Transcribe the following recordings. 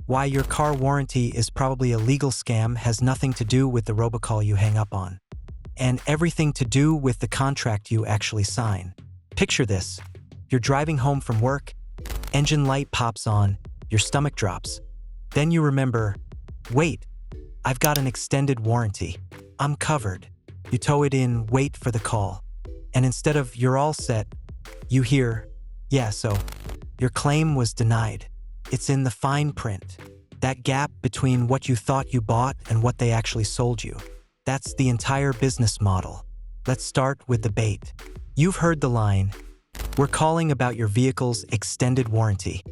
Why your car warranty is probably a legal scam has nothing to do with the robocall you hang up on, and everything to do with the contract you actually sign. Picture this. You're driving home from work, engine light pops on, your stomach drops. Then you remember, wait, I've got an extended warranty. I'm covered. You tow it in, wait for the call. And instead of "you're all set," you hear, "Yeah, so your claim was denied." It's in the fine print. That gap between what you thought you bought and what they actually sold you. That's the entire business model. Let's start with the bait. You've heard the line, "We're calling about your vehicle's extended warranty."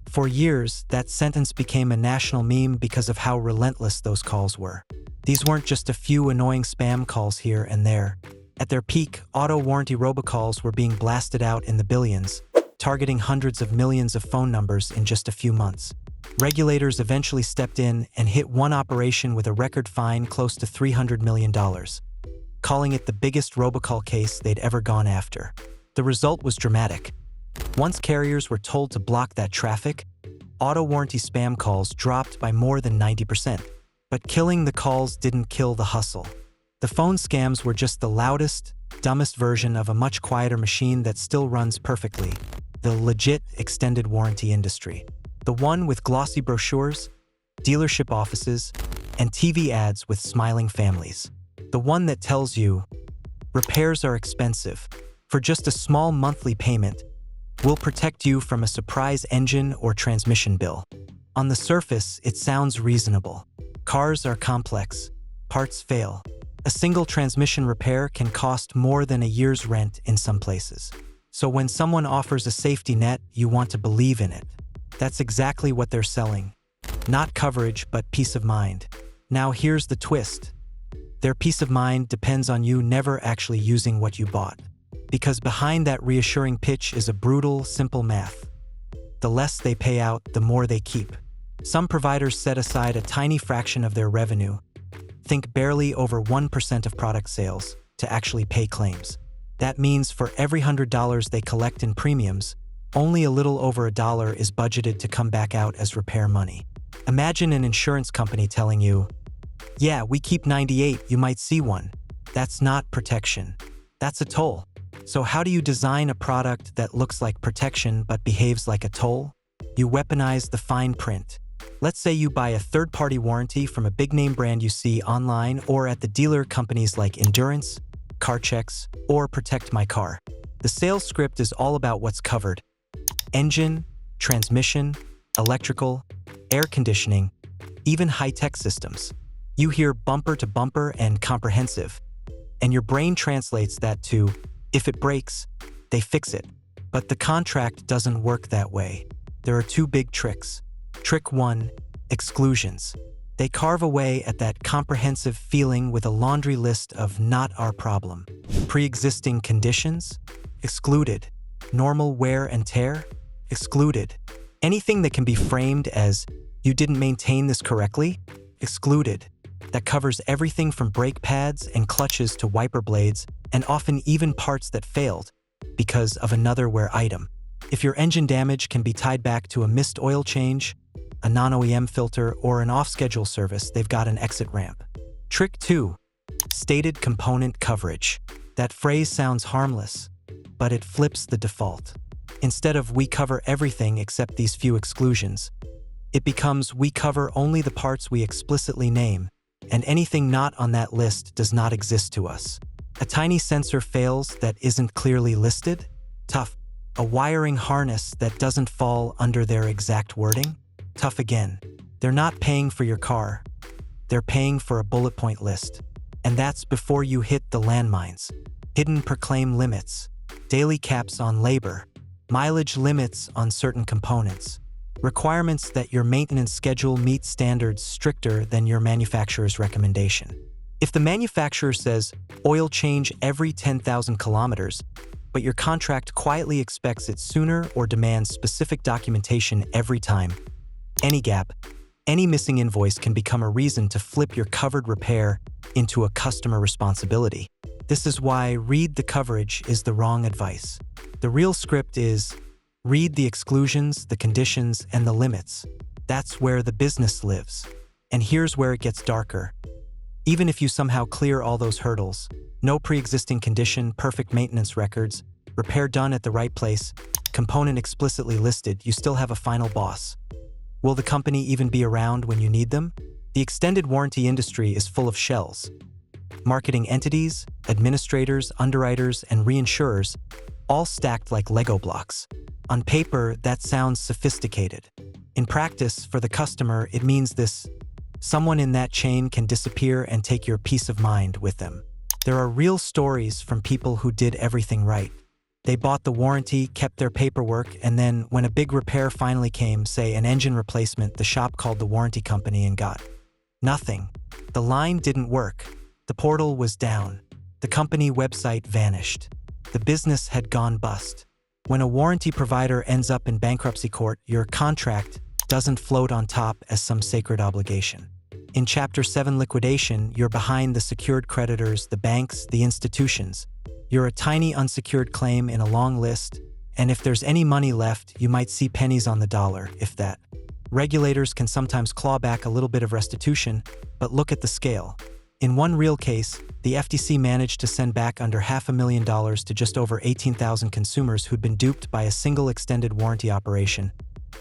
For years, that sentence became a national meme because of how relentless those calls were. These weren't just a few annoying spam calls here and there. At their peak, auto warranty robocalls were being blasted out in the billions, targeting hundreds of millions of phone numbers in just a few months. Regulators eventually stepped in and hit one operation with a record fine close to $300 million, calling it the biggest robocall case they'd ever gone after. The result was dramatic. Once carriers were told to block that traffic, auto warranty spam calls dropped by more than 90%. But killing the calls didn't kill the hustle. The phone scams were just the loudest, dumbest version of a much quieter machine that still runs perfectly. The legit extended warranty industry. The one with glossy brochures, dealership offices, and TV ads with smiling families. The one that tells you, repairs are expensive. For just a small monthly payment, we'll protect you from a surprise engine or transmission bill. On the surface, it sounds reasonable. Cars are complex. Parts fail. A single transmission repair can cost more than a year's rent in some places. So when someone offers a safety net, you want to believe in it. That's exactly what they're selling. Not coverage, but peace of mind. Now here's the twist. Their peace of mind depends on you never actually using what you bought. Because behind that reassuring pitch is a brutal, simple math. The less they pay out, the more they keep. Some providers set aside a tiny fraction of their revenue, think barely over 1% of product sales, to actually pay claims. That means for every $100 they collect in premiums, only a little over $1 is budgeted to come back out as repair money. Imagine an insurance company telling you, "Yeah, we keep 98, you might see one." That's not protection. That's a toll. So how do you design a product that looks like protection but behaves like a toll? You weaponize the fine print. Let's say you buy a third-party warranty from a big-name brand you see online or at the dealer companies like Endurance, CarChecks, or Protect My Car. The sales script is all about what's covered. Engine, transmission, electrical, air conditioning, even high-tech systems. You hear bumper to bumper and comprehensive, and your brain translates that to, if it breaks, they fix it. But the contract doesn't work that way. There are two big tricks. Trick 1, exclusions. They carve away at that comprehensive feeling with a laundry list of "not our problem." Pre-existing conditions? Excluded. Normal wear and tear? Excluded. Anything that can be framed as, "you didn't maintain this correctly?" Excluded. That covers everything from brake pads and clutches to wiper blades, and often even parts that failed because of another wear item. If your engine damage can be tied back to a missed oil change, a non-OEM filter, or an off-schedule service, they've got an exit ramp. Trick 2, stated component coverage. That phrase sounds harmless, but it flips the default. Instead of "we cover everything except these few exclusions," it becomes "we cover only the parts we explicitly name, and anything not on that list does not exist to us." A tiny sensor fails that isn't clearly listed? Tough. A wiring harness that doesn't fall under their exact wording? Tough again. They're not paying for your car. They're paying for a bullet point list. And that's before you hit the landmines. Hidden per claim limits, daily caps on labor, mileage limits on certain components, requirements that your maintenance schedule meets standards stricter than your manufacturer's recommendation. If the manufacturer says oil change every 10,000 kilometers, but your contract quietly expects it sooner or demands specific documentation every time, any gap, any missing invoice can become a reason to flip your covered repair into a customer responsibility. This is why read the coverage is the wrong advice. The real script is read the exclusions, the conditions, and the limits. That's where the business lives. And here's where it gets darker. Even if you somehow clear all those hurdles, no pre-existing condition, perfect maintenance records, repair done at the right place, component explicitly listed, you still have a final boss. Will the company even be around when you need them? The extended warranty industry is full of shells. Marketing entities, administrators, underwriters, and reinsurers, all stacked like Lego blocks. On paper, that sounds sophisticated. In practice, for the customer, it means this: someone in that chain can disappear and take your peace of mind with them. There are real stories from people who did everything right. They bought the warranty, kept their paperwork, and then, when a big repair finally came, say an engine replacement, the shop called the warranty company and got nothing. The line didn't work. The portal was down. The company website vanished. The business had gone bust. When a warranty provider ends up in bankruptcy court, your contract doesn't float on top as some sacred obligation. In Chapter 7 liquidation, you're behind the secured creditors, the banks, the institutions. You're a tiny unsecured claim in a long list, and if there's any money left, you might see pennies on the dollar, if that. Regulators can sometimes claw back a little bit of restitution, but look at the scale. In one real case, the FTC managed to send back under $500,000 to just over 18,000 consumers who'd been duped by a single extended warranty operation,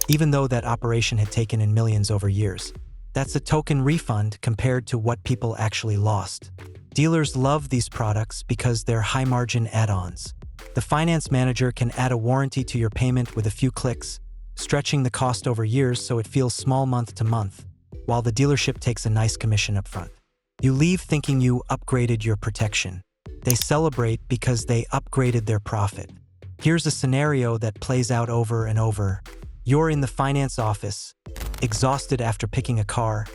even though that operation had taken in millions over years. That's a token refund compared to what people actually lost. Dealers love these products because they're high-margin add-ons. The finance manager can add a warranty to your payment with a few clicks, stretching the cost over years so it feels small month to month, while the dealership takes a nice commission up front. You leave thinking you upgraded your protection. They celebrate because they upgraded their profit. Here's a scenario that plays out over and over. You're in the finance office, exhausted after picking a car,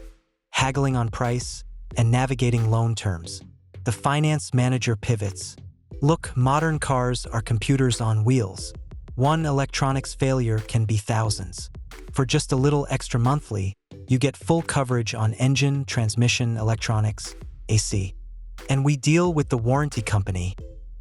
haggling on price, and navigating loan terms. The finance manager pivots. Look, modern cars are computers on wheels. One electronics failure can be thousands. For just a little extra monthly, you get full coverage on engine, transmission, electronics, AC. And we deal with the warranty company,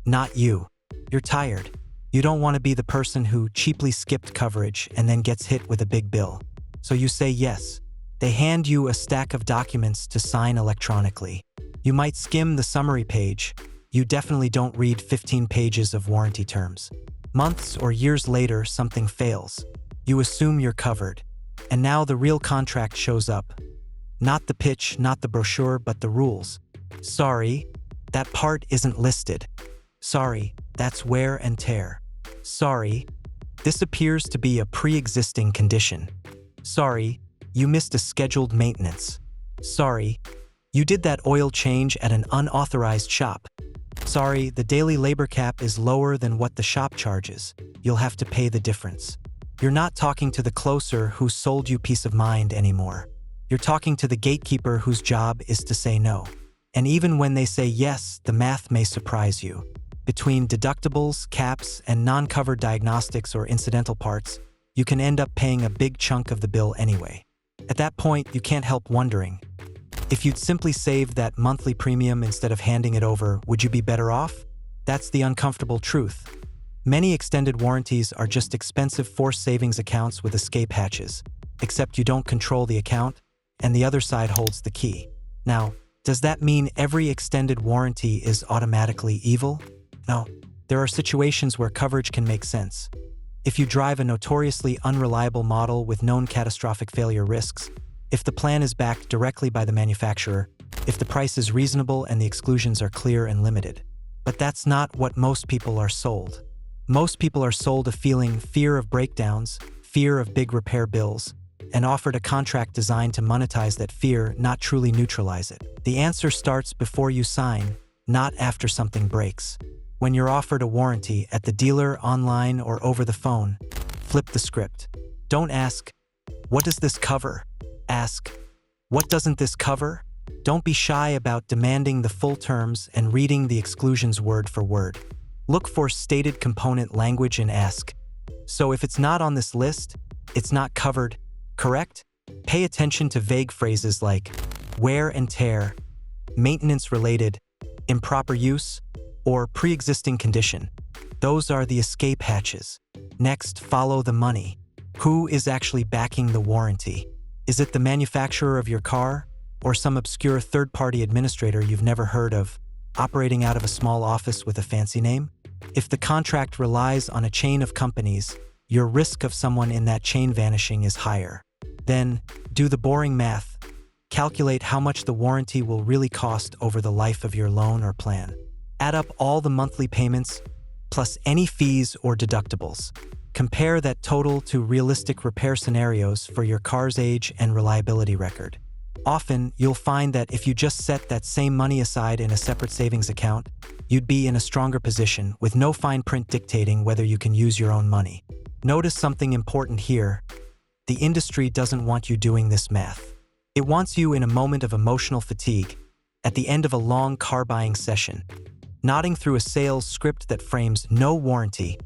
not you. You're tired. You don't want to be the person who cheaply skipped coverage and then gets hit with a big bill. So you say yes. They hand you a stack of documents to sign electronically. You might skim the summary page. You definitely don't read 15 pages of warranty terms. Months or years later, something fails. You assume you're covered. And now the real contract shows up. Not the pitch, not the brochure, but the rules. Sorry, that part isn't listed. Sorry, that's wear and tear. Sorry, this appears to be a pre-existing condition. Sorry, you missed a scheduled maintenance. Sorry, you did that oil change at an unauthorized shop. Sorry, the daily labor cap is lower than what the shop charges. You'll have to pay the difference. You're not talking to the closer who sold you peace of mind anymore. You're talking to the gatekeeper whose job is to say no. And even when they say yes, the math may surprise you. Between deductibles, caps, and non-covered diagnostics or incidental parts, you can end up paying a big chunk of the bill anyway. At that point, you can't help wondering, if you'd simply saved that monthly premium instead of handing it over, would you be better off? That's the uncomfortable truth. Many extended warranties are just expensive forced savings accounts with escape hatches, except you don't control the account, and the other side holds the key. Now, does that mean every extended warranty is automatically evil? No. There are situations where coverage can make sense. If you drive a notoriously unreliable model with known catastrophic failure risks, if the plan is backed directly by the manufacturer, if the price is reasonable and the exclusions are clear and limited. But that's not what most people are sold. Most people are sold a feeling fear of breakdowns, fear of big repair bills, and offered a contract designed to monetize that fear, not truly neutralize it. The answer starts before you sign, not after something breaks. When you're offered a warranty at the dealer, online, or over the phone, flip the script. Don't ask, "What does this cover?" Ask, "What doesn't this cover?" Don't be shy about demanding the full terms and reading the exclusions word for word. Look for stated component language and ask, "So if it's not on this list, it's not covered, correct?" Pay attention to vague phrases like wear and tear, maintenance-related, improper use, or pre-existing condition. Those are the escape hatches. Next, follow the money. Who is actually backing the warranty? Is it the manufacturer of your car, or some obscure third-party administrator you've never heard of, operating out of a small office with a fancy name? If the contract relies on a chain of companies, your risk of someone in that chain vanishing is higher. Then, do the boring math. Calculate how much the warranty will really cost over the life of your loan or plan. Add up all the monthly payments, plus any fees or deductibles. Compare that total to realistic repair scenarios for your car's age and reliability record. Often, you'll find that if you just set that same money aside in a separate savings account, you'd be in a stronger position with no fine print dictating whether you can use your own money. Notice something important here. The industry doesn't want you doing this math. It wants you in a moment of emotional fatigue, at the end of a long car buying session, nodding through a sales script that frames no warranty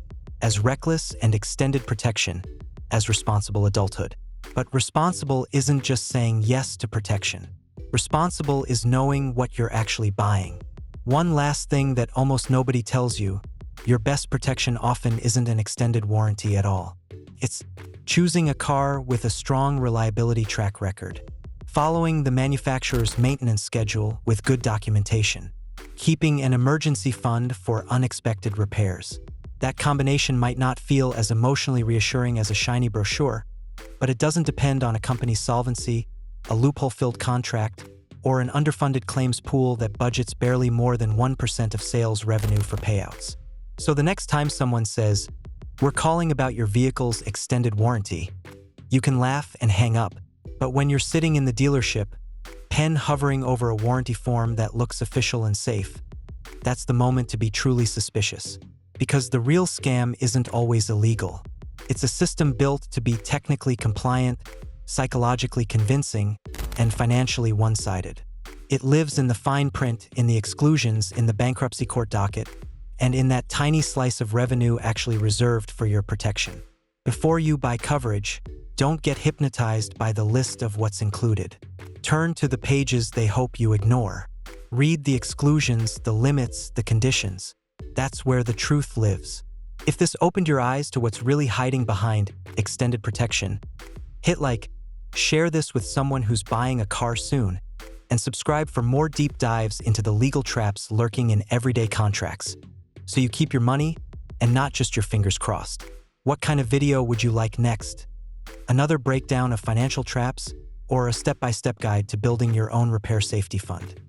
as reckless and extended protection as responsible adulthood. But responsible isn't just saying yes to protection. Responsible is knowing what you're actually buying. One last thing that almost nobody tells you, your best protection often isn't an extended warranty at all. It's choosing a car with a strong reliability track record, following the manufacturer's maintenance schedule with good documentation, keeping an emergency fund for unexpected repairs. That combination might not feel as emotionally reassuring as a shiny brochure, but it doesn't depend on a company's solvency, a loophole-filled contract, or an underfunded claims pool that budgets barely more than 1% of sales revenue for payouts. So the next time someone says, "We're calling about your vehicle's extended warranty," you can laugh and hang up. But when you're sitting in the dealership, pen hovering over a warranty form that looks official and safe, that's the moment to be truly suspicious. Because the real scam isn't always illegal. It's a system built to be technically compliant, psychologically convincing, and financially one-sided. It lives in the fine print, in the exclusions, in the bankruptcy court docket, and in that tiny slice of revenue actually reserved for your protection. Before you buy coverage, don't get hypnotized by the list of what's included. Turn to the pages they hope you ignore. Read the exclusions, the limits, the conditions. That's where the truth lives. If this opened your eyes to what's really hiding behind extended protection, hit like, share this with someone who's buying a car soon, and subscribe for more deep dives into the legal traps lurking in everyday contracts, so you keep your money and not just your fingers crossed. What kind of video would you like next? Another breakdown of financial traps, or a step-by-step guide to building your own repair safety fund?